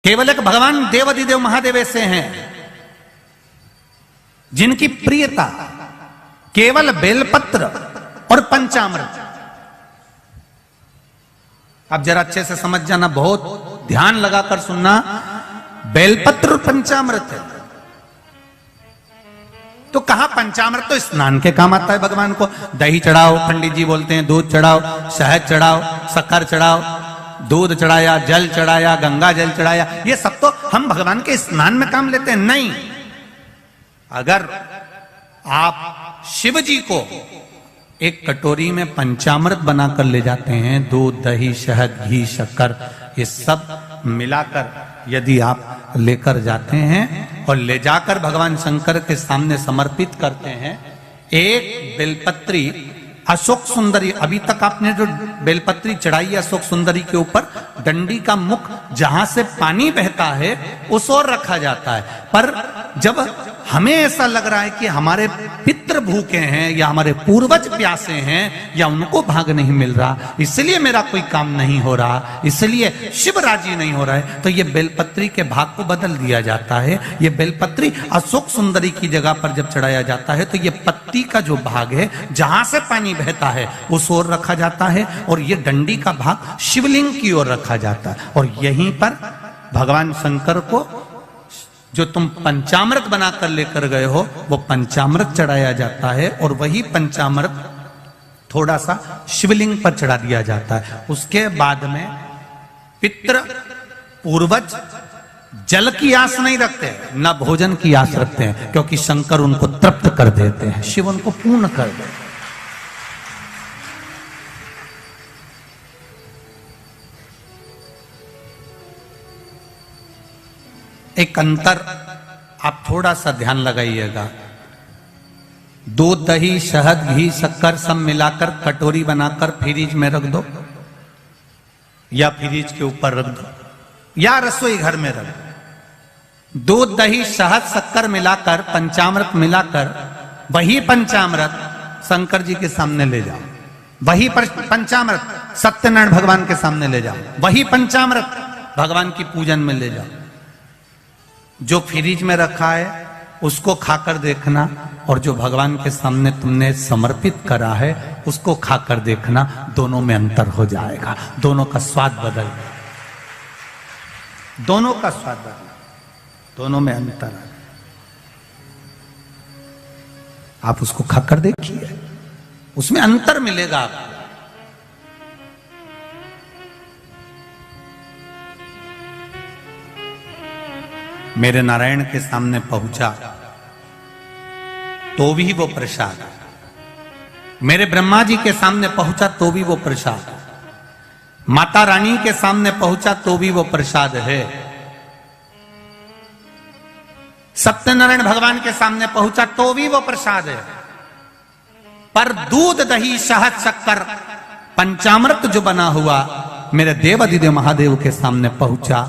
केवल एक भगवान देवाधिदेव महादेव ऐसे हैं जिनकी प्रियता केवल बेलपत्र और पंचामृत। अब जरा अच्छे से समझ जाना, बहुत ध्यान लगाकर सुनना। बेलपत्र और पंचामृत है तो कहा पंचामृत तो स्नान के काम आता है भगवान को। दही चढ़ाओ, पंडित जी बोलते हैं दूध चढ़ाओ, शहद चढ़ाओ, शक्कर चढ़ाओ, दूध चढ़ाया, जल चढ़ाया, गंगा जल चढ़ाया, ये सब तो हम भगवान के स्नान में काम लेते हैं। नहीं, अगर आप शिव जी को एक कटोरी में पंचामृत बनाकर ले जाते हैं, दूध, दही, शहद, घी, शक्कर, ये सब मिलाकर यदि आप लेकर जाते हैं और ले जाकर भगवान शंकर के सामने समर्पित करते हैं, एक बेलपत्री अशोक सुंदरी, अभी तक आपने जो बेलपत्री चढ़ाई अशोक सुंदरी के ऊपर, डंडी का मुख जहां से पानी बहता है उस ओर रखा जाता है। पर जब हमें ऐसा लग रहा है कि हमारे पितृ भूखे हैं या हमारे पूर्वज प्यासे हैं या उनको भाग नहीं मिल रहा, इसलिए मेरा कोई काम नहीं हो रहा, इसलिए शिव राजी नहीं हो रहा है, तो ये बेलपत्री के भाग को बदल दिया जाता है। ये बेलपत्री अशोक सुंदरी की जगह पर जब चढ़ाया जाता है तो ये पत्ती का जो भाग है जहां से पानी बहता है उस ओर रखा जाता है और ये डंडी का भाग शिवलिंग की ओर रखा जाता है। और यहीं पर भगवान शंकर को जो तुम पंचामृत बनाकर लेकर गए हो वो पंचामृत चढ़ाया जाता है और वही पंचामृत थोड़ा सा शिवलिंग पर चढ़ा दिया जाता है। उसके बाद में पितृ पूर्वज जल की आस नहीं रखते, ना भोजन की आस रखते हैं, क्योंकि शंकर उनको तृप्त कर देते हैं, शिव उनको पूर्ण कर देते हैं। एक अंतर आप थोड़ा सा ध्यान लगाइएगा। दूध, दही, शहद, घी, शक्कर सब मिलाकर कटोरी बनाकर फ्रिज में रख दो या फ्रिज के ऊपर रख दो या रसोई घर में रख दो। दूध, दही, शहद, शक्कर मिलाकर, पंचामृत मिलाकर, वही पंचामृत शंकर जी के सामने ले जाओ, वही पंचामृत सत्यनारायण भगवान के सामने ले जाओ, वही पंचामृत भगवान की पूजन में ले जाओ। जो फ्रिज में रखा है उसको खाकर देखना और जो भगवान के सामने तुमने समर्पित करा है उसको खाकर देखना, दोनों में अंतर हो जाएगा, दोनों का स्वाद बदल, दोनों का स्वाद बदल, दोनों में अंतर है। आप उसको खाकर देखिए, उसमें अंतर मिलेगा आपको। मेरे नारायण के सामने पहुंचा तो भी वो प्रसाद, मेरे ब्रह्मा जी के सामने पहुंचा तो भी वो प्रसाद, माता रानी के सामने पहुंचा तो भी वो प्रसाद है, सत्यनारायण भगवान के सामने पहुंचा तो भी वो प्रसाद है। पर दूध, दही, शहद, शक्कर, पंचामृत जो बना हुआ मेरे देवाधिदेव महादेव के सामने पहुंचा,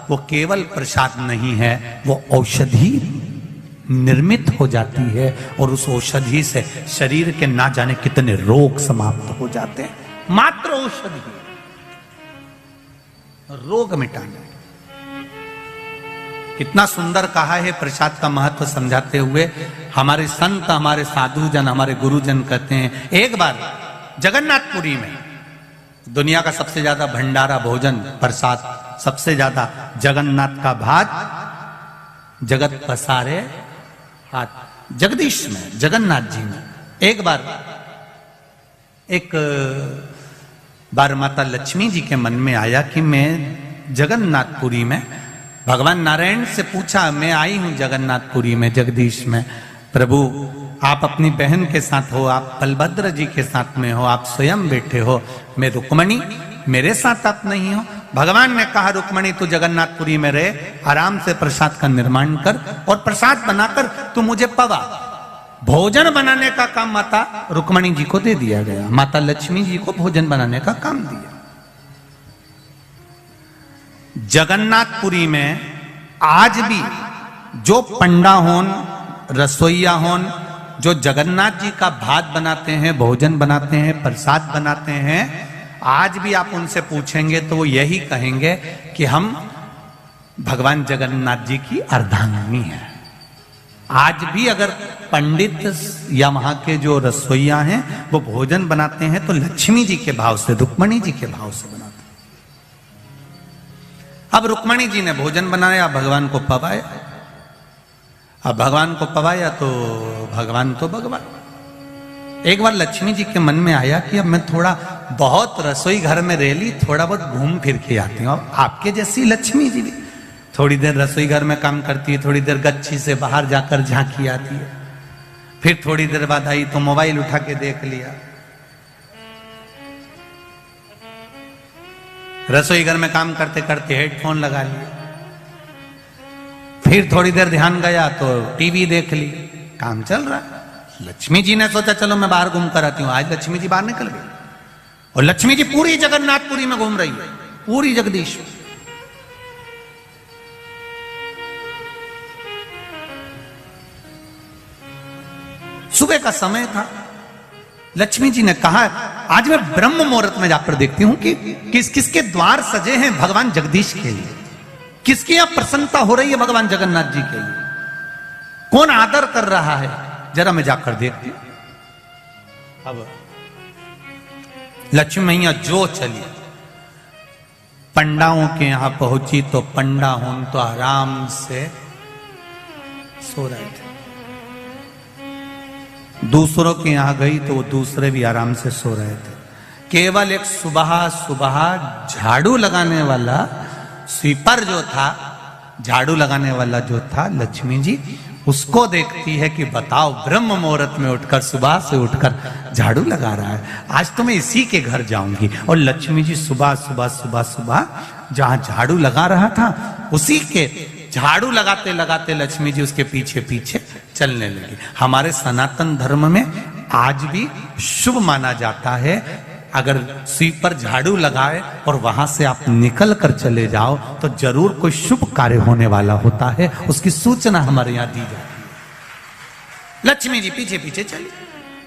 वो केवल प्रसाद नहीं है, वो औषधि निर्मित हो जाती है और उस औषधि से शरीर के ना जाने कितने रोग समाप्त हो जाते हैं। मात्र औषधि रोग मिटाने। कितना सुंदर कहा है प्रसाद का महत्व समझाते हुए हमारे संत, हमारे साधुजन, हमारे गुरुजन कहते हैं, एक बार जगन्नाथपुरी में दुनिया का सबसे ज्यादा भंडारा भोजन प्रसाद, सबसे ज्यादा जगन्नाथ का भात, जगत पसारे हाथ, जगदीश में, जगन्नाथ जी में। एक बार माता लक्ष्मी जी के मन में आया कि मैं जगन्नाथपुरी में, भगवान नारायण से पूछा, मैं आई हूं जगन्नाथपुरी में, जगदीश में, प्रभु आप अपनी बहन के साथ हो, आप बलभद्र जी के साथ में हो, आप स्वयं बैठे हो, मैं रुक्मणी, मेरे साथ आप नहीं हो। भगवान ने कहा, रुक्मणी तू जगन्नाथपुरी में रहे, आराम से प्रसाद का निर्माण कर और प्रसाद बनाकर तू मुझे पवा। भोजन बनाने का काम माता रुक्मणी जी को दे दिया गया, माता लक्ष्मी जी को भोजन बनाने का काम दिया। जगन्नाथपुरी में आज भी जो पंडा होन, रसोईया होन, जो जगन्नाथ जी का भात बनाते हैं, भोजन बनाते हैं, प्रसाद बनाते हैं, आज भी आप उनसे पूछेंगे तो वो यही कहेंगे कि हम भगवान जगन्नाथ जी की अर्धांगिनी है। आज भी अगर पंडित या वहां के जो रसोइया हैं वो भोजन बनाते हैं तो लक्ष्मी जी के भाव से, रुक्मणी जी के भाव से बनाते हैं। अब रुक्मणी जी ने भोजन बनाया, भगवान को पवाया। अब भगवान को पवाया तो भगवान तो भगवान। एक बार लक्ष्मी जी के मन में आया कि अब मैं थोड़ा बहुत रसोई घर में रह ली, थोड़ा बहुत घूम फिर के आती हूँ। अब आपके जैसी लक्ष्मी जी भी थोड़ी देर रसोई घर में काम करती है, थोड़ी देर गच्छी से बाहर जाकर झांकी आती है, फिर थोड़ी देर बाद आई तो मोबाइल उठा के देख लिया, रसोई घर में काम करते करते हेडफोन लगा लिया, फिर थोड़ी देर ध्यान गया तो टीवी देख ली, काम चल रहा है। लक्ष्मी जी ने सोचा चलो मैं बाहर घूम कर आती हूँ। आज लक्ष्मी जी बाहर निकल गई और लक्ष्मी जी पूरी जगन्नाथपुरी में घूम रही है, पूरी जगदीश। सुबह का समय था। लक्ष्मी जी ने कहा आज मैं ब्रह्म मुहूर्त में जाकर देखती हूं कि किसके द्वार सजे हैं भगवान जगदीश के लिए, किसकी यहां प्रसन्नता हो रही है भगवान जगन्नाथ जी के लिए, कौन आदर कर रहा है, जरा मैं जाकर देखती हूं। अब लक्ष्मी मैया जो चली, पंडाओं के यहां पहुंची तो पंडा हों तो आराम से सो रहे थे। दूसरों के यहां गई तो वो दूसरे भी आराम से सो रहे थे। केवल एक सुबह सुबह झाड़ू लगाने वाला स्वीपर जो था, झाड़ू लगाने वाला जो था लक्ष्मी जी, उसको देखती है कि बताओ ब्रह्म मुहूर्त में उठकर, सुबह से उठकर झाड़ू लगा रहा है, आज तो मैं इसी के घर जाऊंगी। और लक्ष्मी जी सुबह सुबह सुबह सुबह जहां झाड़ू लगा रहा था उसी के झाड़ू लगाते लगाते लक्ष्मी जी उसके पीछे पीछे चलने लगी। हमारे सनातन धर्म में आज भी शुभ माना जाता है अगर स्वीपर झाड़ू लगाए और वहां से आप निकल कर चले जाओ तो जरूर कोई शुभ कार्य होने वाला होता है, उसकी सूचना हमारे यहां दी जाती है। लक्ष्मी जी पीछे पीछे चली।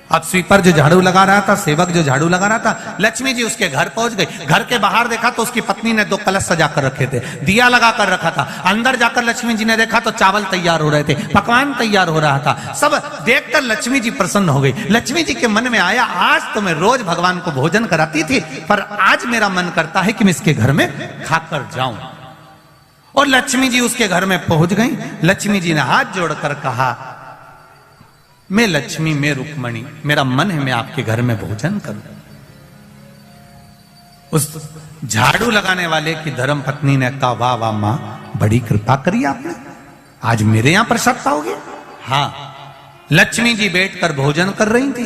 अब स्वीपर जो झाड़ू लगा रहा था, सेवक जो झाड़ू लगा रहा था, लक्ष्मी जी उसके घर पहुंच गई। घर के बाहर देखा तो उसकी पत्नी ने 2 कलश सजा कर रखे थे, दिया लगा कर रखा था। अंदर जाकर लक्ष्मी जी ने देखा तो चावल तैयार हो रहे थे, पकवान तैयार हो रहा था। सब देखकर लक्ष्मी जी प्रसन्न हो गई। लक्ष्मी जी के मन में आया आज तो मैं रोज भगवान को भोजन कराती थी, पर आज मेरा मन करता है कि मैं इसके घर में खाकर जाऊं। और लक्ष्मी जी उसके घर में पहुंच गई। लक्ष्मी जी ने हाथ जोड़कर कहा मैं लक्ष्मी, मैं रुक्मणी, मेरा मन है मैं आपके घर में भोजन करूं। उस झाड़ू लगाने वाले की धर्म पत्नी ने कहा वाह वाह मां, बड़ी कृपा करी आपने, आज मेरे यहां प्रसाद पाओगे। हाँ, लक्ष्मी जी बैठकर भोजन कर रही थी,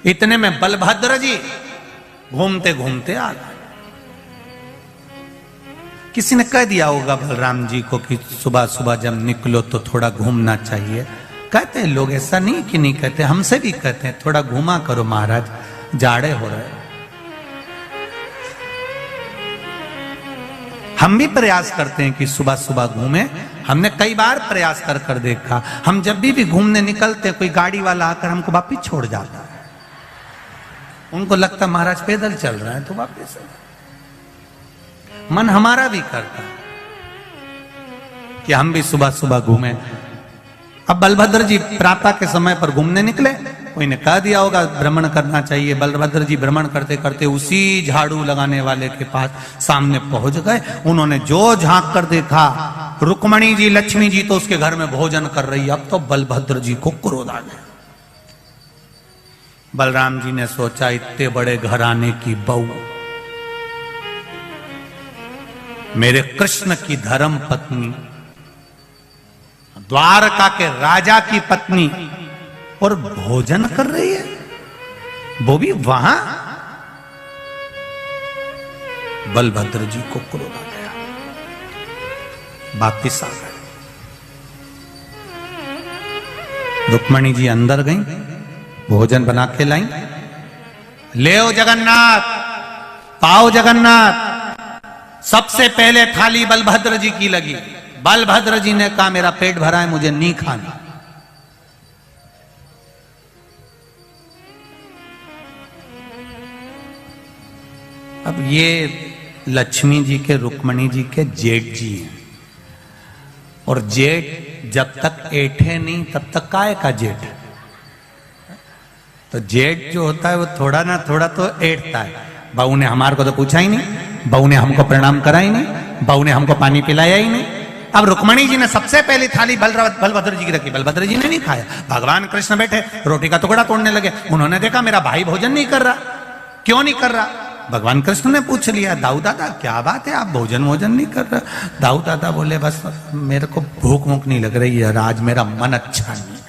इतने में बलभद्र जी घूमते घूमते आ गए। किसी ने कह दिया होगा बलराम जी को कि सुबह सुबह जब निकलो तो थोड़ा घूमना चाहिए। कहते हैं लोग, ऐसा नहीं कि नहीं कहते, हमसे भी कहते हैं थोड़ा घूमा करो महाराज, जाड़े हो रहे। हम भी प्रयास करते हैं कि सुबह सुबह घूमें। हमने कई बार प्रयास कर कर देखा, हम जब भी घूमने निकलते कोई गाड़ी वाला आकर हमको वापिस छोड़ जाता है। उनको लगता महाराज पैदल चल रहा है तो वापिस। मन हमारा भी करता है कि हम भी सुबह सुबह घूमें। अब बलभद्र जी प्रातः के समय पर घूमने निकले, कोई ने कह दिया होगा भ्रमण करना चाहिए। बलभद्र जी भ्रमण करते करते उसी झाड़ू लगाने वाले के पास सामने पहुंच गए। उन्होंने जो झांक कर देखा, रुक्मणी जी लक्ष्मी जी तो उसके घर में भोजन कर रही। अब तो बलभद्र जी को क्रोध आ गया। बलराम जी ने सोचा इतने बड़े घराने की बहू, मेरे कृष्ण की धर्म पत्नी, द्वारका के राजा की पत्नी, और भोजन कर रही है, वो भी वहां। बलभद्र जी को क्रोध आ गया, वापिस आ गए। रुक्मणी जी अंदर गई, भोजन बना के लाई। ले आओ जगन्नाथ, पाओ जगन्नाथ। सबसे पहले थाली बलभद्र जी की लगी। बलभद्र जी ने कहा मेरा पेट भरा है, मुझे नहीं खाना। अब ये लक्ष्मी जी के, रुक्मणी जी के जेठ जी हैं। और जेठ जब तक ऐठे नहीं तब तक काय का जेठ। तो जेठ जो होता है वो थोड़ा ना थोड़ा तो ऐठता है। बहू ने हमारे को तो पूछा ही नहीं, बहू ने हमको प्रणाम करा ही नहीं, बहू ने हमको पानी पिलाया ही नहीं। अब रुक्मणी जी ने सबसे पहली थाली बलभद्र जी की रखी, बलभद्र जी ने नहीं खाया। भगवान कृष्ण बैठे रोटी का टुकड़ा तोड़ने लगे, उन्होंने देखा मेरा भाई भोजन नहीं कर रहा, क्यों नहीं कर रहा? भगवान कृष्ण ने पूछ लिया, दाऊ दादा क्या बात है, आप भोजन नहीं कर रहे? दाऊ दादा बोले बस मेरे को भूख मूख नहीं लग रही है, आज मेरा मन अच्छा नहीं है।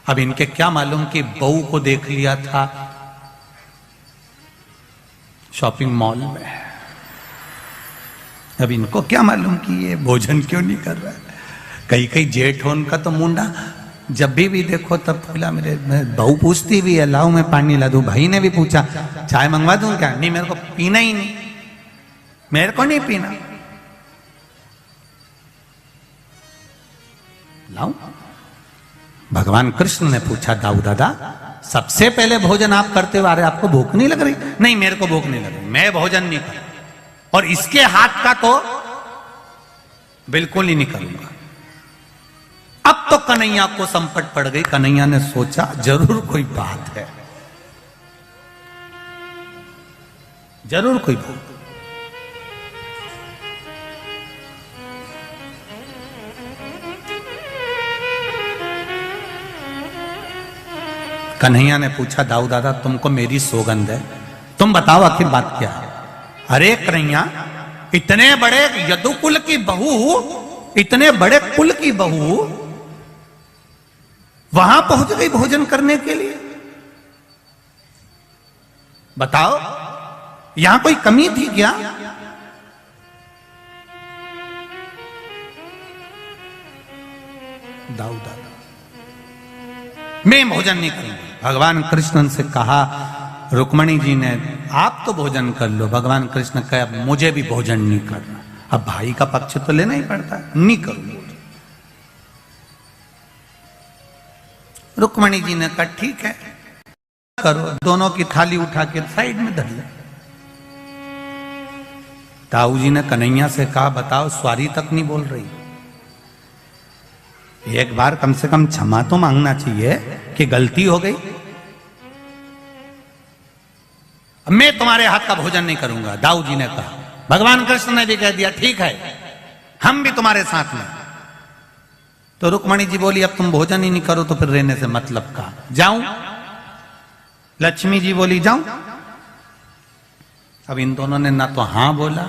अब इनके क्या मालूम कि बहू को देख लिया था शॉपिंग मॉल में। अब इनको क्या मालूम कि ये भोजन क्यों नहीं कर रहा है। कई कई जेठ हो उनका तो मुंडा जब भी देखो तब फूला। मेरे बहू पूछती भी है, लाओ मैं पानी ला दूं। भाई ने भी पूछा चाय मंगवा दूं क्या? नहीं, मेरे को पीना ही नहीं, मेरे को नहीं पीना। लाओ। भगवान कृष्ण ने पूछा, दाऊ दादा सबसे पहले भोजन आप करते हो, अरे आपको भूख नहीं लग रही? नहीं, मेरे को भूख नहीं लग रही, मैं भोजन नहीं कर। और इसके हाथ का तो बिल्कुल ही नहीं करूंगा। अब तो कन्हैया को संपट पड़ गई। कन्हैया ने सोचा जरूर कोई बात है, जरूर कोई बात। कन्हैया ने पूछा, दाऊ दादा तुमको मेरी सौगंध है, तुम बताओ आखिर बात क्या है? अरे कन्हैया, इतने बड़े यदुकुल की बहू, इतने बड़े कुल की बहू वहां पहुंच गई भोजन करने के लिए। बताओ यहां कोई कमी थी क्या? दाऊ दादा मैं भोजन नहीं करूंगा। भगवान कृष्ण से कहा, रुक्मणी जी ने आप तो भोजन कर लो। भगवान कृष्ण कहा मुझे भी भोजन नहीं करना। अब भाई का पक्ष तो लेना ही पड़ता है, नहीं करूंगा। रुक्मणी जी ने कहा ठीक है करो। दोनों की थाली उठा के साइड में धर ले। ताऊ जी ने कन्हैया से कहा, बताओ स्वारी तक नहीं बोल रही, एक बार कम से कम क्षमा तो मांगना चाहिए कि गलती हो गई। मैं तुम्हारे हाथ का भोजन नहीं करूंगा, दाऊ जी ने कहा। भगवान कृष्ण ने भी कह दिया ठीक है, हम भी तुम्हारे साथ में। तो रुक्मणी जी बोली, अब तुम भोजन ही नहीं करो तो फिर रहने से मतलब का, जाऊं? लक्ष्मी जी बोली जाऊं। अब इन दोनों ने ना तो हां बोला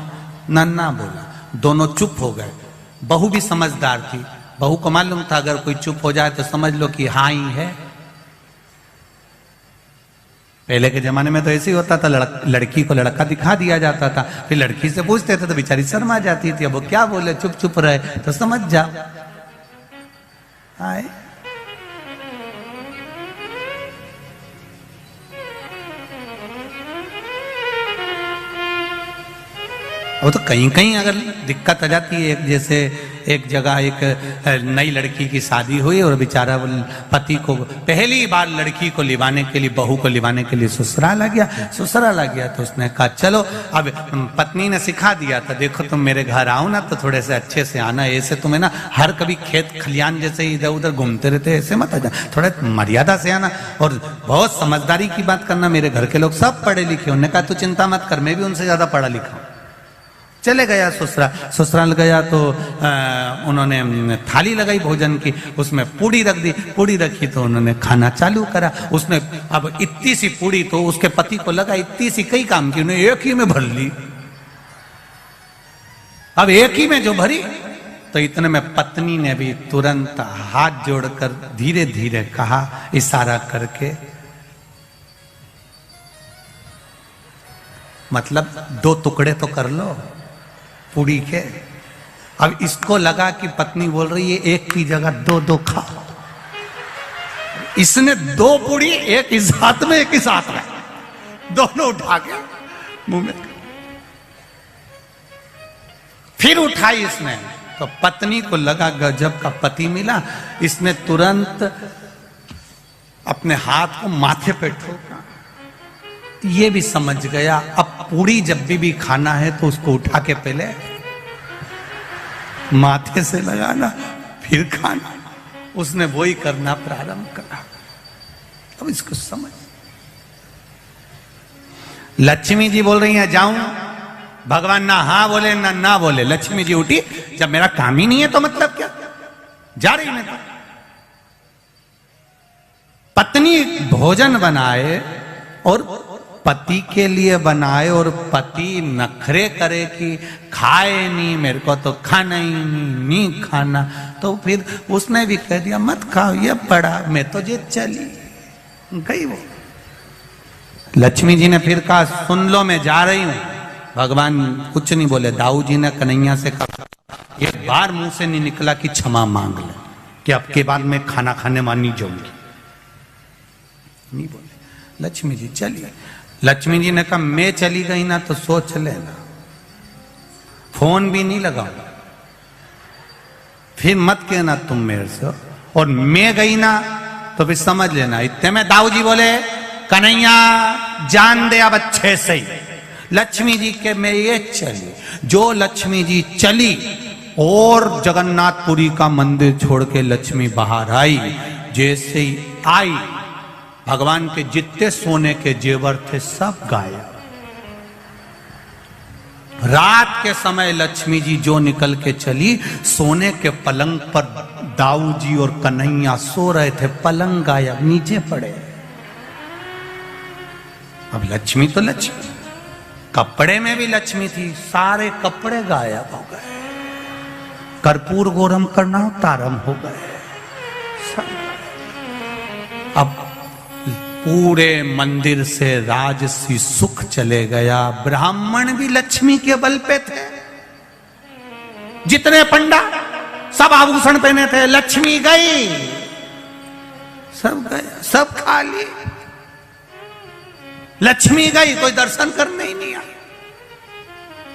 ना बोला, दोनों चुप हो गए। बहू भी समझदार थी, बहू को मालूम था अगर कोई चुप हो जाए तो समझ लो कि हाँ ही है। पहले के जमाने में तो ऐसे ही होता था, लड़की को लड़का दिखा दिया जाता था, फिर लड़की से पूछते थे तो बेचारी शर्मा जाती थी। अब वो क्या बोले, चुप चुप रहे तो समझ जा। आए वो तो कहीं कहीं अगर दिक्कत आ जाती है। जैसे एक जगह एक नई लड़की की शादी हुई और बेचारा पति को पहली बार लड़की को लिवाने के लिए, बहू को लिवाने के लिए ससुराल आ गया। तो उसने कहा चलो, अब पत्नी ने सिखा दिया था, देखो तुम मेरे घर आओ ना तो थोड़े से अच्छे से आना, ऐसे तुम्हें ना हर कभी खेत खलियान जैसे इधर उधर घूमते रहते ऐसे मत आ जाना, थोड़ा मर्यादा से आना और बहुत समझदारी की बात करना। मेरे घर के लोग सब पढ़े लिखे। उन्होंने कहा तू चिंता मत कर, मैं भी उनसे ज्यादा पढ़ा लिखा हूं। चले गया ससुराल गया तो उन्होंने थाली लगाई भोजन की, उसमें पूड़ी रख दी। पूड़ी रखी तो उन्होंने खाना चालू करा। उसने अब इतनी सी पूड़ी तो उसके पति को लगा इतनी सी, कई काम की, उन्हें एक ही में भर ली। अब एक ही में जो भरी तो इतने में पत्नी ने भी तुरंत हाथ जोड़कर धीरे धीरे कहा, इशारा करके, मतलब 2 टुकड़े तो कर लो पूड़ी के। अब इसको लगा कि पत्नी बोल रही है एक की जगह 2 खाओ। इसने 2 पूड़ी एक इस हाथ में एक इस हाथ में, दोनों उठा के मुंह में, फिर उठाई इसने तो पत्नी को लगा गजब का पति मिला। इसने तुरंत अपने हाथ को माथे पे ठोका। ये भी समझ गया अब पूड़ी जब भी खाना है तो उसको उठा के पहले माथे से लगाना, फिर खाना। उसने वही करना प्रारंभ करा। अब इसको समझ। लक्ष्मी जी बोल रही हैं जाऊं, भगवान ना हाँ बोले ना बोले। लक्ष्मी जी उठी, जब मेरा काम ही नहीं है तो मतलब क्या, जा रही मैं तो। पत्नी भोजन बनाए और पति के लिए बनाए और पति नखरे करे कि खाए नहीं, मेरे को तो खाना ही नहीं खाना, तो फिर उसने भी कह दिया मत खाओ, ये पड़ा, मैं तो ये चली गई। वो लक्ष्मी जी ने फिर कहा सुन लो मैं जा रही हूं। भगवान कुछ नहीं बोले। दाऊ जी ने कन्हैया से कहा, एक बार मुंह से नहीं निकला कि क्षमा मांग ले, कि अब के बाद मैं खाना खाने मानी जाऊंगी, नहीं बोले। लक्ष्मी जी चली। लक्ष्मी जी ने कहा मैं चली गई ना तो सोच लेना, फोन भी नहीं लगाऊंगा, फिर मत कहना तुम मेरे से, और मैं गई ना तो फिर समझ लेना। इतने में दाऊ जी बोले कन्हैया जान दे अब अच्छे से ही। लक्ष्मी जी के में ये चली। जो लक्ष्मी जी चली और जगन्नाथपुरी का मंदिर छोड़ के लक्ष्मी बाहर आई, जैसे ही आई भगवान के जितने सोने के जेवर थे सब गायब। रात के समय लक्ष्मी जी जो निकल के चली, सोने के पलंग पर दाऊ जी और कन्हैया सो रहे थे, पलंग गायब, नीचे पड़े। अब लक्ष्मी तो लक्ष्मी, कपड़े में भी लक्ष्मी थी, सारे कपड़े गायब हो गए। कर्पूर गौरम करना तारम हो गए। अब पूरे मंदिर से राजसी सुख चले गया। ब्राह्मण भी लक्ष्मी के बल पे थे। जितने पंडा सब आभूषण पहने थे, लक्ष्मी गई, सब गया, सब खाली। लक्ष्मी गई, कोई दर्शन करने ही नहीं आया।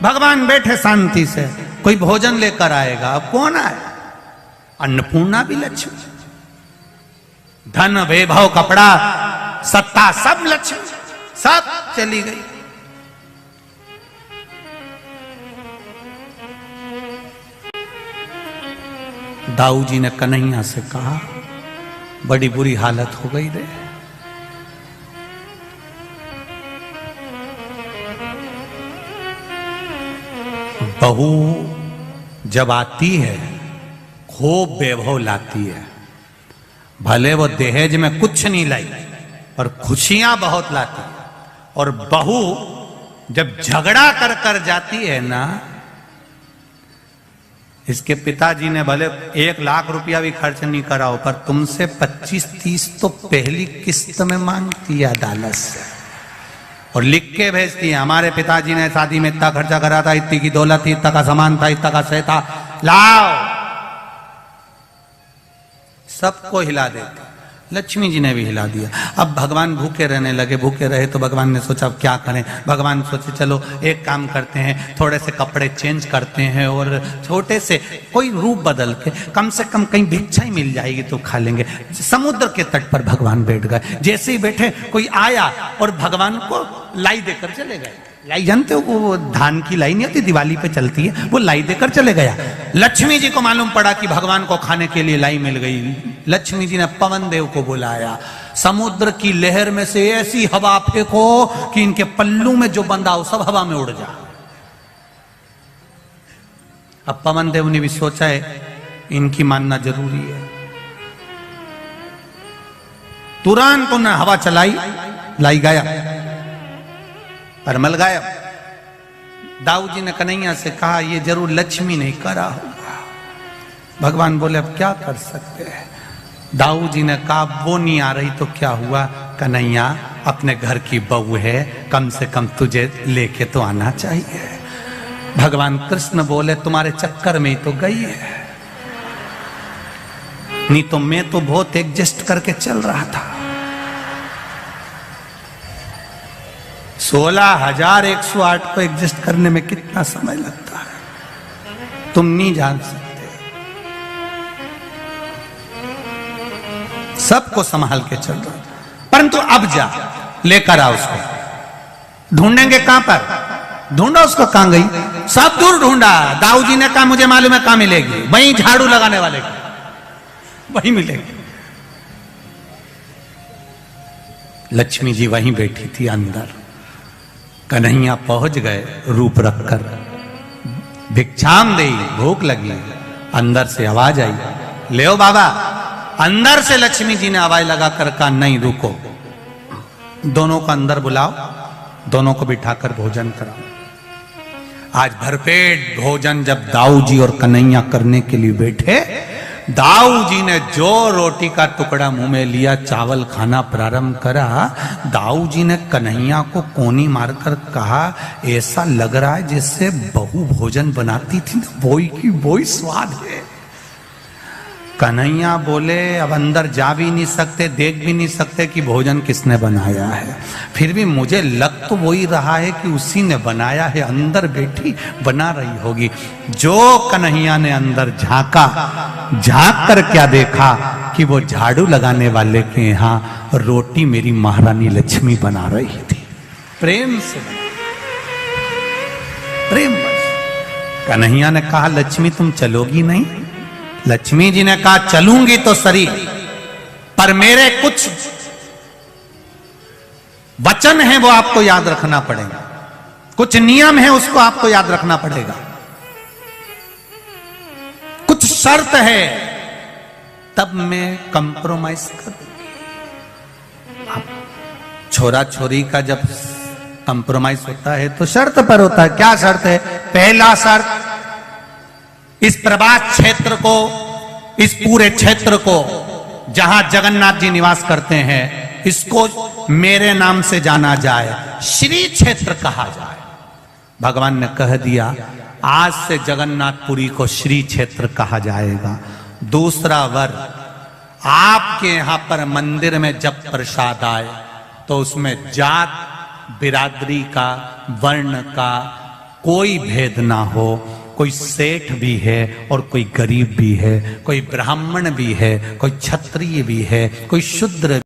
भगवान बैठे शांति से, कोई भोजन लेकर आएगा, अब कौन आया? अन्नपूर्णा भी लक्ष्मी, धन वैभव कपड़ा सत्ता सब लक्ष्मी, सब चली गई। दाऊ जी ने कन्हैया से कहा बड़ी बुरी हालत हो गई रे। बहू जब आती है खूब वैभव लाती है, भले वो दहेज में कुछ नहीं लाई पर खुशियां बहुत लाती है। और बहू जब झगड़ा कर कर जाती है ना, इसके पिताजी ने भले 1 लाख रुपया भी खर्च नहीं कराओ पर तुमसे 25-30 तो पहली किस्त में मांगती है अदालत से, और लिख के भेजती है हमारे पिताजी ने शादी में इतना खर्चा करा था, इतनी की दौलत थी, इतना का सामान था, इतना का सह था, लाओ। सबको हिला देते। लक्ष्मी जी ने भी हिला दिया। अब भगवान भूखे रहने लगे। भूखे रहे तो भगवान ने सोचा अब क्या करें। भगवान सोचे चलो एक काम करते हैं, थोड़े से कपड़े चेंज करते हैं और छोटे से कोई रूप बदल के कम से कम कहीं भिक्षा ही मिल जाएगी तो खा लेंगे। समुद्र के तट पर भगवान बैठ गए। जैसे ही बैठे कोई आया और भगवान को लाई देकर चले गए। लाई जानते हो, वो धान की लाई नहीं होती, दिवाली पे चलती है, वो लाई देकर चले गया। लक्ष्मी जी को मालूम पड़ा कि भगवान को खाने के लिए लाई मिल गई। लक्ष्मी जी ने पवन देव को बुलाया, समुद्र की लहर में से ऐसी हवा फेंको कि इनके पल्लू में जो बंधा हो सब हवा में उड़ जा। अब पवन देव ने भी सोचा है इनकी मानना जरूरी है। तुरंत उन्होंने हवा चलाई, लाई गया, परमल गायब। दाऊ जी ने कन्हैया से कहा ये जरूर लक्ष्मी ने करा होगा। भगवान बोले अब क्या कर सकते हैं। दाऊ जी ने कहा वो नहीं आ रही तो क्या हुआ, कन्हैया अपने घर की बहू है, कम से कम तुझे लेके तो आना चाहिए। भगवान कृष्ण बोले तुम्हारे चक्कर में ही तो गई है, नहीं तो मैं तो बहुत एडजस्ट करके चल रहा था। 16,108 को एडजस्ट करने में कितना समय लगता है तुम नहीं जान सकते। सबको संभाल के चल रहा, परंतु अब जा लेकर आओ उसको। ढूंढेंगे कहां पर, ढूंढो उसको, कहां गई। सब दूर ढूंढा। दाऊ जी ने कहा मुझे मालूम है कहां मिलेगी, वहीं झाड़ू लगाने वाले की। वही मिलेगी। लक्ष्मी जी वहीं बैठी थी अंदर। कन्हैया पहुंच गए रूप रखकर, भिक्षाम दे, भूख लगी। अंदर से आवाज आई, ले ओ बाबा। अंदर से लक्ष्मी जी ने आवाज लगा कर कहा, नहीं रुको, दोनों को अंदर बुलाओ, दोनों को बिठाकर भोजन कराओ। आज भरपेट भोजन जब दाऊ जी और कन्हैया करने के लिए बैठे, दाऊ जी ने जो रोटी का टुकड़ा मुंह में लिया, चावल खाना प्रारंभ करा, दाऊ जी ने कन्हैया को कोनी मारकर कहा, ऐसा लग रहा है जैसे बहू भोजन बनाती थी ना, वही की वही स्वाद है। कन्हैया बोले, अब अंदर जा भी नहीं सकते, देख भी नहीं सकते कि भोजन किसने बनाया है, फिर भी मुझे लग तो वही रहा है कि उसी ने बनाया है, अंदर बैठी बना रही होगी। जो कन्हैया ने अंदर झांका, झांक कर क्या देखा कि वो झाड़ू लगाने वाले के यहाँ रोटी मेरी महारानी लक्ष्मी बना रही थी, प्रेम से, प्रेम बस। कन्हैया ने कहा, लक्ष्मी तुम चलोगी नहीं? लक्ष्मी जी ने कहा, चलूंगी तो सरी, पर मेरे कुछ वचन हैं वो आपको याद रखना पड़ेगा, कुछ नियम है उसको आपको याद रखना पड़ेगा, कुछ शर्त है, तब मैं कंप्रोमाइज करूंगी। छोरा छोरी का जब कंप्रोमाइज होता है तो शर्त पर होता है। क्या शर्त है? पहला शर्त, इस प्रभास क्षेत्र को, इस पूरे क्षेत्र को जहां जगन्नाथ जी निवास करते हैं, इसको मेरे नाम से जाना जाए, श्री क्षेत्र कहा जाए। भगवान ने कह दिया, आज से जगन्नाथपुरी को श्री क्षेत्र कहा जाएगा। दूसरा वर, आपके यहां पर मंदिर में जब प्रसाद आए तो उसमें जात बिरादरी का, वर्ण का कोई भेद ना हो, कोई सेठ भी है और कोई गरीब भी है, कोई ब्राह्मण भी है, कोई क्षत्रिय भी है, कोई शूद्र